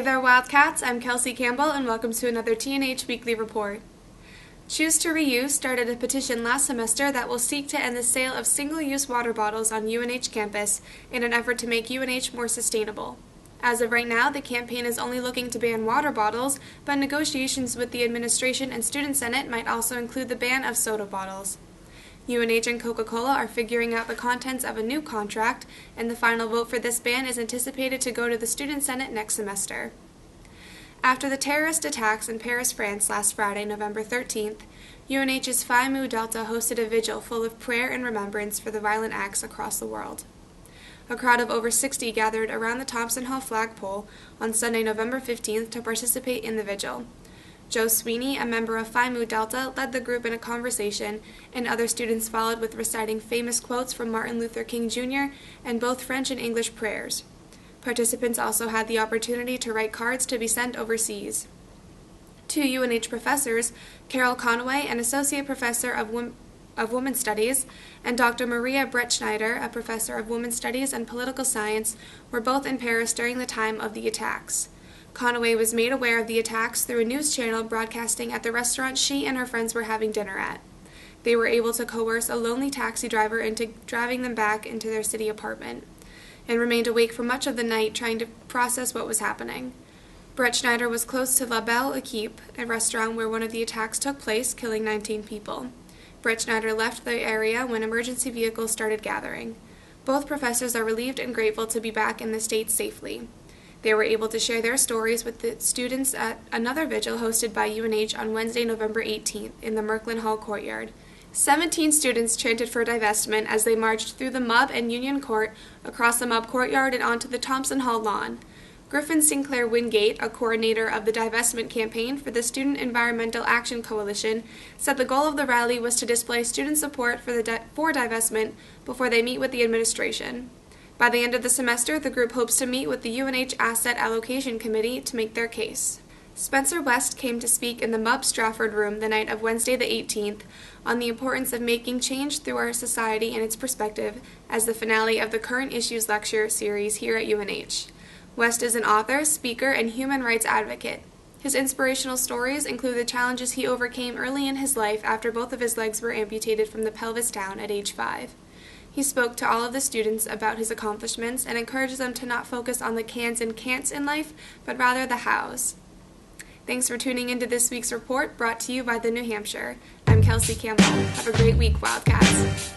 Hey there, Wildcats. I'm Kelsea Campbell, and welcome to another TNH Weekly Report. Choose to Reuse started a petition last semester that will seek to end the sale of single-use water bottles on UNH campus in an effort to make UNH more sustainable. As of right now, the campaign is only looking to ban water bottles, but negotiations with the administration and student senate might also include the ban of soda bottles. UNH and Coca-Cola are figuring out the contents of a new contract, and the final vote for this ban is anticipated to go to the Student Senate next semester. After the terrorist attacks in Paris, France last Friday, November 13th, UNH's Phi Mu Delta hosted a vigil full of prayer and remembrance for the violent acts across the world. A crowd of over 60 gathered around the Thompson Hall flagpole on Sunday, November 15th to participate in the vigil. Joe Sweeney, a member of Phi Mu Delta, led the group in a conversation, and other students followed with reciting famous quotes from Martin Luther King Jr. and both French and English prayers. Participants also had the opportunity to write cards to be sent overseas. Two UNH professors, Carol Conway, an associate professor of Women's Studies, and Dr. Maria Brettschneider, a professor of Women's Studies and Political Science, were both in Paris during the time of the attacks. Conway was made aware of the attacks through a news channel broadcasting at the restaurant she and her friends were having dinner at. They were able to coerce a lonely taxi driver into driving them back into their city apartment, and remained awake for much of the night trying to process what was happening. Brettschneider was close to La Belle Equipe, a restaurant where one of the attacks took place, killing 19 people. Brettschneider left the area when emergency vehicles started gathering. Both professors are relieved and grateful to be back in the States safely. They were able to share their stories with the students at another vigil hosted by UNH on Wednesday, November 18th, in the Merklin Hall courtyard. 17 students chanted for divestment as they marched through the MUB and Union Court, across the MUB courtyard, and onto the Thompson Hall lawn. Griffin Sinclair Wingate, a coordinator of the divestment campaign for the Student Environmental Action Coalition, said the goal of the rally was to display student support for divestment before they meet with the administration. By the end of the semester, the group hopes to meet with the UNH Asset Allocation Committee to make their case. Spencer West came to speak in the MUB Strafford Room the night of Wednesday the 18th on the importance of making change through our society and its perspective as the finale of the Current Issues lecture series here at UNH. West is an author, speaker, and human rights advocate. His inspirational stories include the challenges he overcame early in his life after both of his legs were amputated from the pelvis down at age 5. He spoke to all of the students about his accomplishments and encouraged them to not focus on the cans and can'ts in life, but rather the hows. Thanks for tuning into this week's report, brought to you by the New Hampshire. I'm Kelsea Campbell. Have a great week, Wildcats.